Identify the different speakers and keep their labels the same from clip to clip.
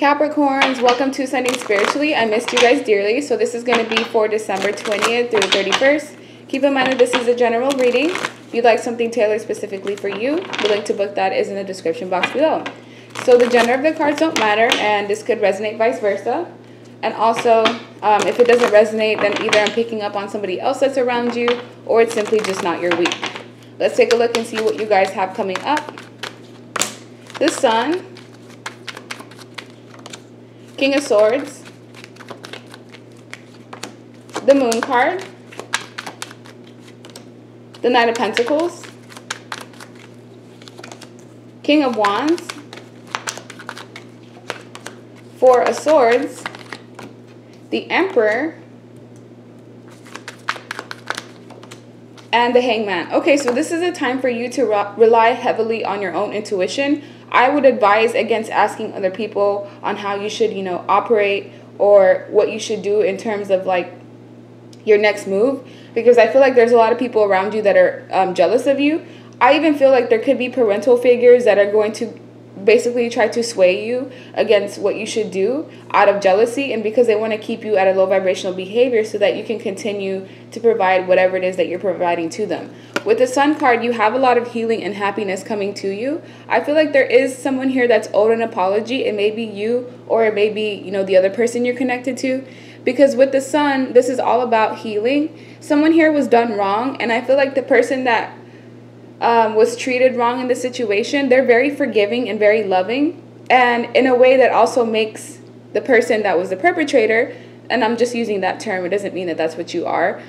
Speaker 1: Capricorns, welcome to Sunday Spiritually. I missed you guys dearly. So this is going to be for December 20th through the 31st. Keep in mind that this is a general reading. If you'd like something tailored specifically for you, the link to book that is in the description box below. So the gender of the cards don't matter, and this could resonate vice versa. And also, if it doesn't resonate, then either I'm picking up on somebody else that's around you, or it's simply just not your week. Let's take a look and see what you guys have coming up. The Sun, King of Swords, the Moon card, the Knight of Pentacles, King of Wands, Four of Swords, the Emperor, and the Hangman. Okay, so this is a time for you to rely heavily on your own intuition. I would advise against asking other people on how you should, operate or what you should do in terms of like your next move, because I feel like there's a lot of people around you that are jealous of you. I even feel like there could be parental figures that are going to basically try to sway you against what you should do out of jealousy, and because they want to keep you at a low vibrational behavior so that you can continue to provide whatever it is that you're providing to them. With the Sun card, you have a lot of healing and happiness coming to you. I feel like there is someone here that's owed an apology. It may be you, or it may be, the other person you're connected to. Because with the Sun, this is all about healing. Someone here was done wrong, and I feel like the person that was treated wrong in the situation, they're very forgiving and very loving, and in a way that also makes the person that was the perpetrator, and I'm just using that term, it doesn't mean that that's what you are,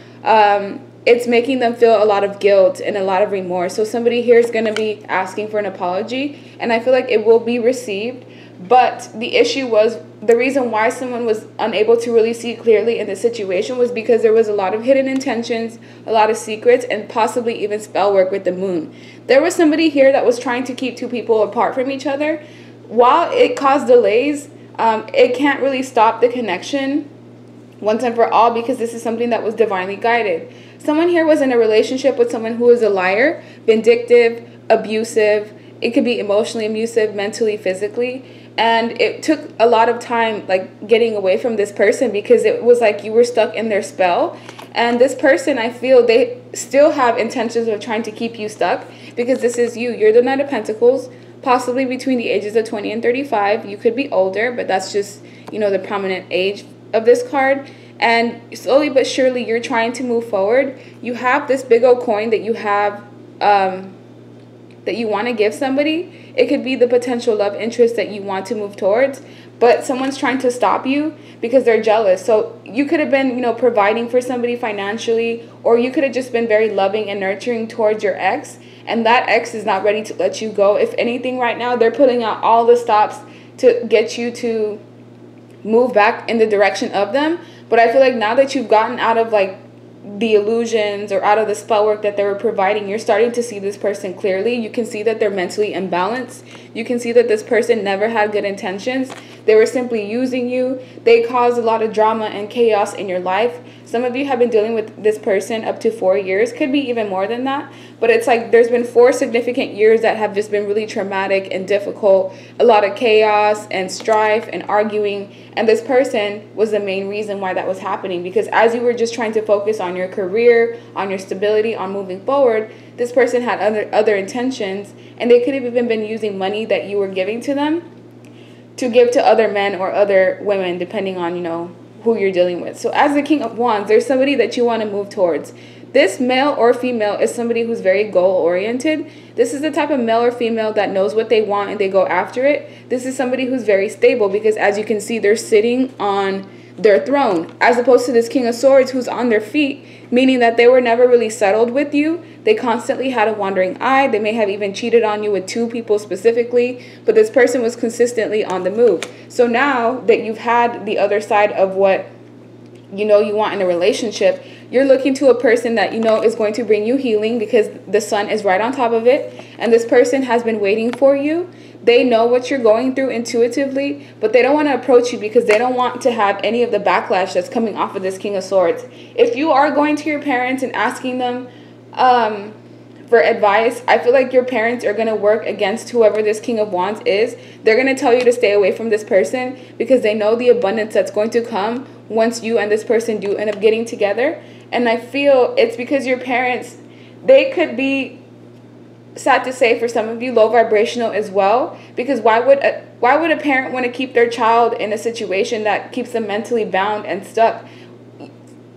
Speaker 1: it's making them feel a lot of guilt and a lot of remorse. So somebody here is going to be asking for an apology, and I feel like it will be received. But the issue was, the reason why someone was unable to really see clearly in the situation was because there was a lot of hidden intentions, a lot of secrets, and possibly even spell work with the Moon. There was somebody here that was trying to keep two people apart from each other. While it caused delays, it can't really stop the connection once and for all, because this is something that was divinely guided. Someone here was in a relationship with someone who is a liar, vindictive, abusive. It could be emotionally abusive, mentally, physically. And it took a lot of time, like, getting away from this person, because it was like you were stuck in their spell. And this person, I feel, they still have intentions of trying to keep you stuck, because this is you. You're the Knight of Pentacles, possibly between the ages of 20 and 35. You could be older, but that's just, the prominent age of this card. And slowly but surely, you're trying to move forward. You have this big old coin that you have, that you want to give somebody. It could be the potential love interest that you want to move towards, but someone's trying to stop you because they're jealous. So you could have been, providing for somebody financially, or you could have just been very loving and nurturing towards your ex, and that ex is not ready to let you go. If anything, right now, they're putting out all the stops to get you to move back in the direction of them. But I feel like now that you've gotten out of, like, the illusions or out of the spell work that they were providing, you're starting to see this person clearly. You can see that they're mentally imbalanced. You can see that this person never had good intentions. They were simply using you. They caused a lot of drama and chaos in your life. Some of you have been dealing with this person up to 4 years, could be even more than that. But it's like there's been 4 significant years that have just been really traumatic and difficult. A lot of chaos and strife and arguing. And this person was the main reason why that was happening. Because as you were just trying to focus on your career, on your stability, on moving forward, this person had other intentions. And they could have even been using money that you were giving to them to give to other men or other women, depending on, who you're dealing with. So as the King of Wands, there's somebody that you want to move towards. This male or female is somebody who's very goal-oriented. This is the type of male or female that knows what they want and they go after it. This is somebody who's very stable, because as you can see, they're sitting on their throne, as opposed to this King of Swords who's on their feet, meaning that they were never really settled with you. They constantly had a wandering eye. They may have even cheated on you with 2 people specifically, but this person was consistently on the move. So now that you've had the other side of what you want in a relationship, you're looking to a person that is going to bring you healing, because the Sun is right on top of it, and this person has been waiting for you. They know what you're going through intuitively, but they don't want to approach you because they don't want to have any of the backlash that's coming off of this King of Swords. If you are going to your parents and asking them for advice, I feel like your parents are going to work against whoever this King of Wands is. They're going to tell you to stay away from this person because they know the abundance that's going to come once you and this person do end up getting together. And I feel it's because your parents, they could be, sad to say for some of you, low vibrational as well, because why would a parent want to keep their child in a situation that keeps them mentally bound and stuck?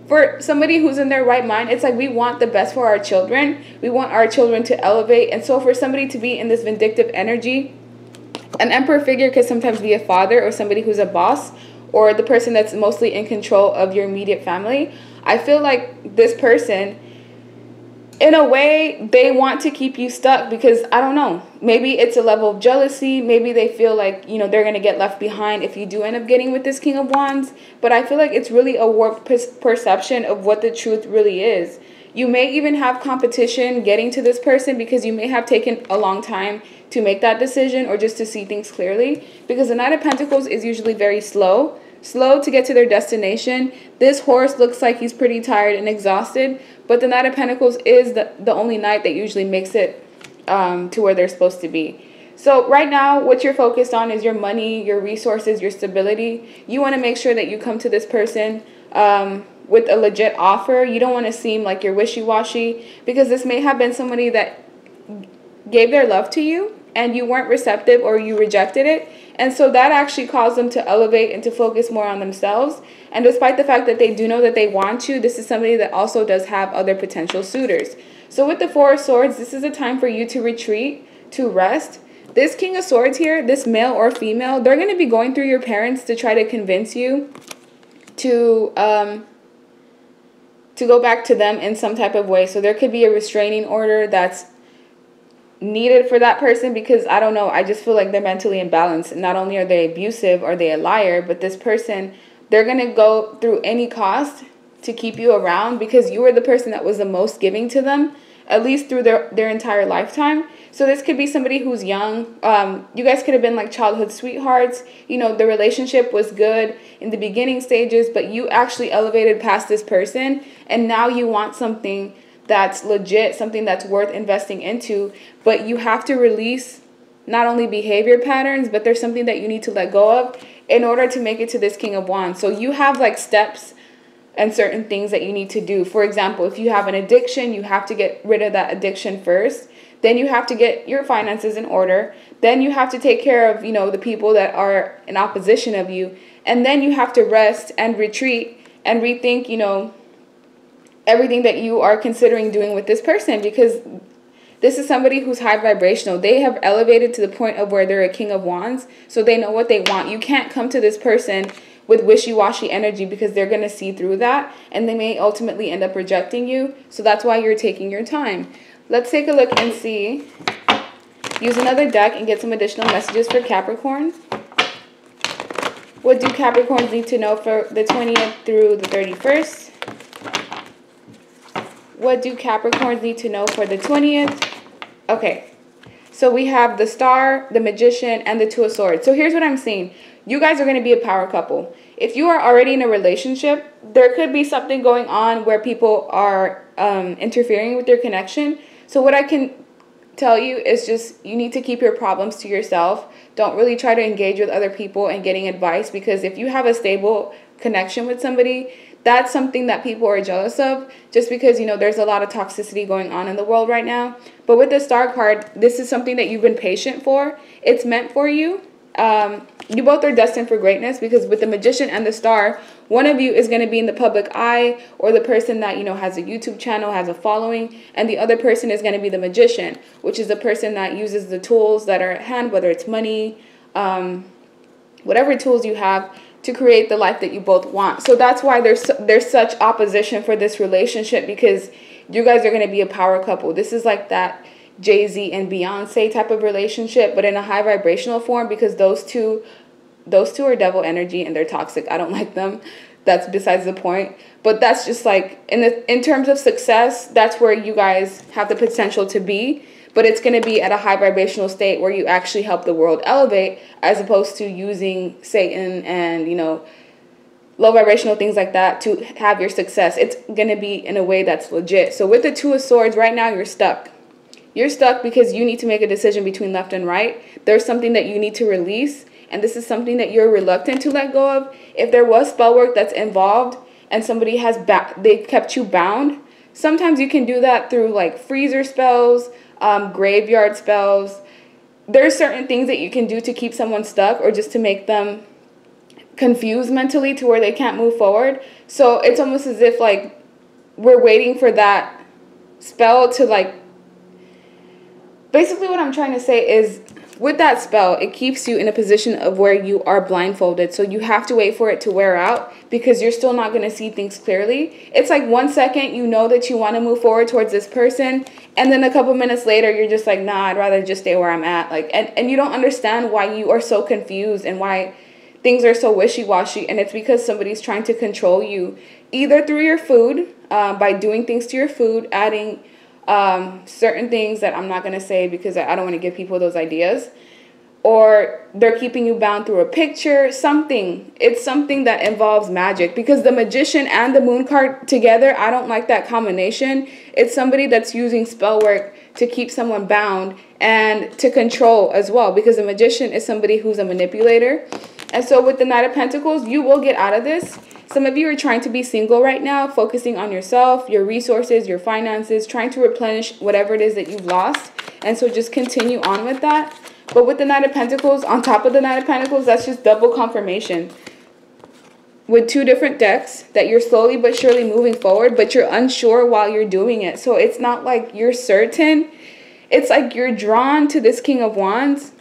Speaker 1: For somebody who's in their right mind, it's like we want the best for our children. We want our children to elevate. And so for somebody to be in this vindictive energy, an emperor figure could sometimes be a father or somebody who's a boss or the person that's mostly in control of your immediate family. I feel like this person, in a way, they want to keep you stuck because, I don't know, maybe it's a level of jealousy. Maybe they feel like, you know, they're going to get left behind if you do end up getting with this King of Wands. But I feel like it's really a warped perception of what the truth really is. You may even have competition getting to this person because you may have taken a long time to make that decision or just to see things clearly. Because the Knight of Pentacles is usually very slow to get to their destination. This horse looks like he's pretty tired and exhausted, but the Knight of Pentacles is the only knight that usually makes it to where they're supposed to be. So right now, what you're focused on is your money, your resources, your stability. You want to make sure that you come to this person with a legit offer. You don't want to seem like you're wishy-washy because this may have been somebody that gave their love to you and you weren't receptive or you rejected it. And so that actually caused them to elevate and to focus more on themselves. And despite the fact that they do know that they want you, this is somebody that also does have other potential suitors. So with the Four of Swords, this is a time for you to retreat, to rest. This King of Swords here, this male or female, they're going to be going through your parents to try to convince you to go back to them in some type of way. So there could be a restraining order that's needed for that person because, I don't know, I just feel like they're mentally imbalanced. Not only are they abusive or they a liar, but this person, they're going to go through any cost to keep you around because you were the person that was the most giving to them, at least through their entire lifetime. So this could be somebody who's young. You guys could have been like childhood sweethearts. You know, the relationship was good in the beginning stages, but you actually elevated past this person and now you want something that's legit, something that's worth investing into, but you have to release not only behavior patterns, but there's something that you need to let go of in order to make it to this King of Wands. So you have like steps and certain things that you need to do. For example, if you have an addiction, you have to get rid of that addiction first. Then you have to get your finances in order. Then you have to take care of, you know, the people that are in opposition of you. And then you have to rest and retreat and rethink, you know, everything that you are considering doing with this person because this is somebody who's high vibrational. They have elevated to the point of where they're a King of Wands, so they know what they want. You can't come to this person with wishy-washy energy because they're going to see through that and they may ultimately end up rejecting you. So that's why you're taking your time. Let's take a look and see. Use another deck and get some additional messages for Capricorn. What do Capricorns need to know for the 20th through the 31st? What do Capricorns need to know for the 20th? Okay, so we have the Star, the Magician, and the Two of Swords. So here's what I'm seeing. You guys are going to be a power couple. If you are already in a relationship, there could be something going on where people are interfering with your connection. So what I can tell you is just you need to keep your problems to yourself. Don't really try to engage with other people and getting advice because if you have a stable connection with somebody, that's something that people are jealous of just because, you know, there's a lot of toxicity going on in the world right now. But with the Star card, this is something that you've been patient for. It's meant for you. You both are destined for greatness because with the Magician and the Star, one of you is going to be in the public eye or the person that, you know, has a YouTube channel, has a following, and the other person is going to be the Magician, which is the person that uses the tools that are at hand, whether it's money, whatever tools you have, to create the life that you both want. So that's why there's such opposition for this relationship because you guys are going to be a power couple. This is like that Jay-Z and Beyonce type of relationship, but in a high vibrational form because those two are devil energy and they're toxic. I don't like them. That's besides the point. But that's just like in terms of success, that's where you guys have the potential to be. But it's going to be at a high vibrational state where you actually help the world elevate as opposed to using Satan and, you know, low vibrational things like that to have your success. It's going to be in a way that's legit. So with the Two of Swords, right now you're stuck. You're stuck because you need to make a decision between left and right. There's something that you need to release, and this is something that you're reluctant to let go of. If there was spell work that's involved and somebody has they kept you bound, sometimes you can do that through like freezer spells, graveyard spells. There's certain things that you can do to keep someone stuck or just to make them confused mentally to where they can't move forward. So it's almost as if like we're waiting for that spell to like, basically what I'm trying to say is with that spell, it keeps you in a position of where you are blindfolded. So you have to wait for it to wear out because you're still not going to see things clearly. It's like 1 second you know that you want to move forward towards this person, and then a couple minutes later you're just like, nah, I'd rather just stay where I'm at. Like, and you don't understand why you are so confused and why things are so wishy-washy, and it's because somebody's trying to control you either through your food, by doing things to your food, adding certain things that I'm not going to say because I don't want to give people those ideas, or they're keeping you bound through a picture, something. It's something that involves magic, because the Magician and the Moon card together, I don't like that combination. It's somebody that's using spell work to keep someone bound and to control as well, because the Magician is somebody who's a manipulator. And so with the Knight of Pentacles, you will get out of this. Some of you are trying to be single right now, focusing on yourself, your resources, your finances, trying to replenish whatever it is that you've lost. And so just continue on with that. But with the Knight of Pentacles, on top of the Knight of Pentacles, that's just double confirmation. With 2 different decks, that you're slowly but surely moving forward, but you're unsure while you're doing it. So it's not like you're certain. It's like you're drawn to this King of Wands,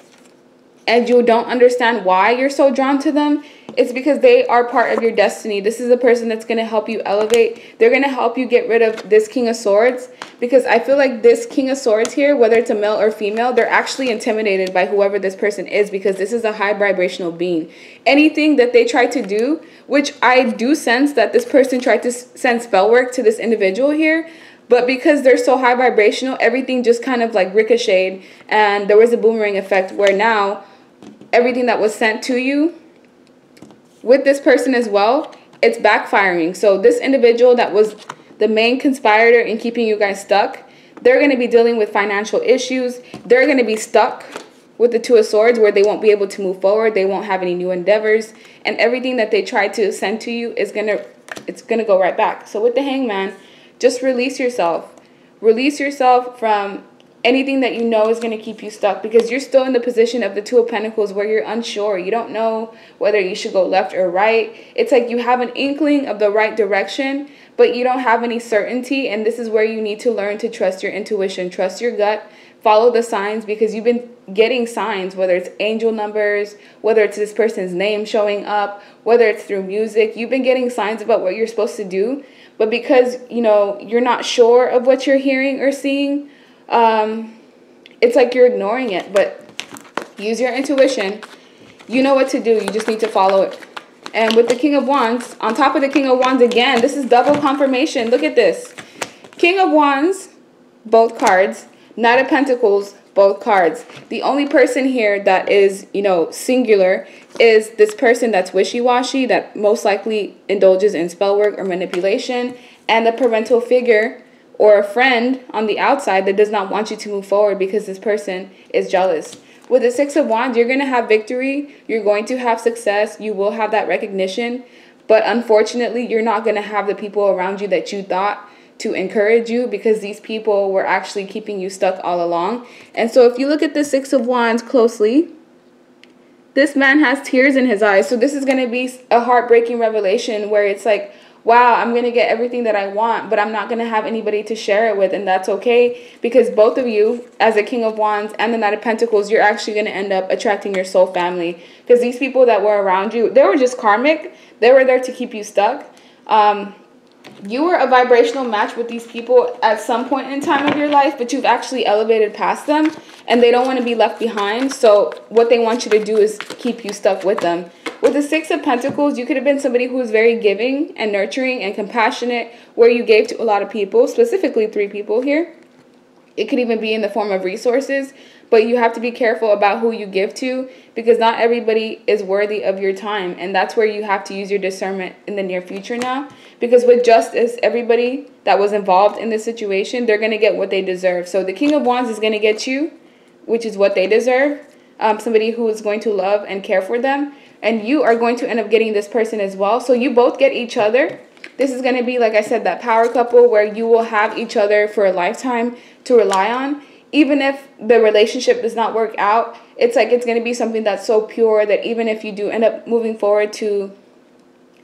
Speaker 1: and you don't understand why you're so drawn to them. It's because they are part of your destiny. This is a person that's going to help you elevate. They're going to help you get rid of this King of Swords, because I feel like this King of Swords here, whether it's a male or female, they're actually intimidated by whoever this person is, because this is a high vibrational being. Anything that they try to do, which I do sense that this person tried to send spell work to this individual here, but because they're so high vibrational, everything just kind of like ricocheted, and there was a boomerang effect where now everything that was sent to you with this person as well, it's backfiring. So this individual that was the main conspirator in keeping you guys stuck, they're going to be dealing with financial issues. They're going to be stuck with the 2 of Swords, where they won't be able to move forward. They won't have any new endeavors, and everything that they tried to send to you is it's gonna go right back. So with the Hangman, just release yourself. Release yourself from anything that you know is going to keep you stuck, because you're still in the position of the 2 of Pentacles where you're unsure. You don't know whether you should go left or right. It's like you have an inkling of the right direction, but you don't have any certainty. And this is where you need to learn to trust your intuition, trust your gut, follow the signs, because you've been getting signs, whether it's angel numbers, whether it's this person's name showing up, whether it's through music. You've been getting signs about what you're supposed to do, but because, you know, you're not sure of what you're hearing or seeing, it's like you're ignoring it. But use your intuition. You know what to do. You just need to follow it. And with the King of Wands, on top of the King of Wands again, this is double confirmation. Look at this. King of Wands, both cards. Knight of Pentacles, both cards. The only person here that is, you know, singular is this person that's wishy-washy, that most likely indulges in spell work or manipulation, and the parental figure or a friend on the outside that does not want you to move forward because this person is jealous. With the 6 of Wands, you're going to have victory. You're going to have success. You will have that recognition. But unfortunately, you're not going to have the people around you that you thought to encourage you, because these people were actually keeping you stuck all along. And so if you look at the 6 of Wands closely, this man has tears in his eyes. So this is going to be a heartbreaking revelation where it's like, wow, I'm going to get everything that I want, but I'm not going to have anybody to share it with. And that's okay, because both of you, as the King of Wands and the Knight of Pentacles, you're actually going to end up attracting your soul family, because these people that were around you, they were just karmic. They were there to keep you stuck. You were a vibrational match with these people at some point in time of your life, but you've actually elevated past them, and they don't want to be left behind. So what they want you to do is keep you stuck with them. With the 6 of Pentacles, you could have been somebody who was very giving and nurturing and compassionate, where you gave to a lot of people, specifically 3 people here. It could even be in the form of resources, but you have to be careful about who you give to, because not everybody is worthy of your time. And that's where you have to use your discernment in the near future now. Because with justice, everybody that was involved in this situation, they're going to get what they deserve. So the King of Wands is going to get you, which is what they deserve. Somebody who is going to love and care for them. And you are going to end up getting this person as well. So you both get each other. This is going to be, like I said, that power couple where you will have each other for a lifetime to rely on. Even if the relationship does not work out, it's like it's going to be something that's so pure that even if you do end up moving forward to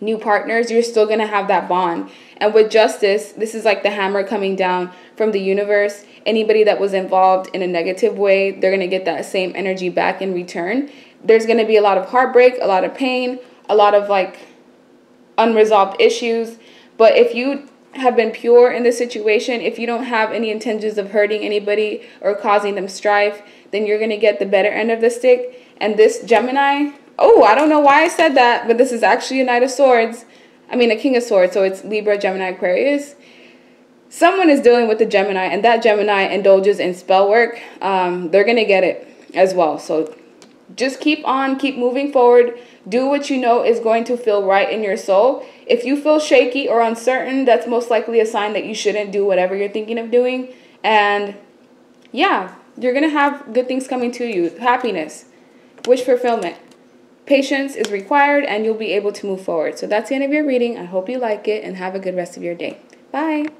Speaker 1: new partners, you're still going to have that bond. And with justice, this is like the hammer coming down from the universe. Anybody that was involved in a negative way, they're going to get that same energy back in return. There's going to be a lot of heartbreak, a lot of pain, a lot of like unresolved issues. But if you have been pure in this situation, if you don't have any intentions of hurting anybody or causing them strife, then you're going to get the better end of the stick. And this Gemini, oh, I don't know why I said that, but this is actually a Knight of Swords. I mean, a King of Swords, so it's Libra, Gemini, Aquarius. Someone is dealing with the Gemini, and that Gemini indulges in spell work. They're going to get it as well. So just keep on, keep moving forward. Do what you know is going to feel right in your soul. If you feel shaky or uncertain, that's most likely a sign that you shouldn't do whatever you're thinking of doing. And yeah, you're going to have good things coming to you. Happiness, wish fulfillment. Patience is required, and you'll be able to move forward. So that's the end of your reading. I hope you like it, and have a good rest of your day. Bye.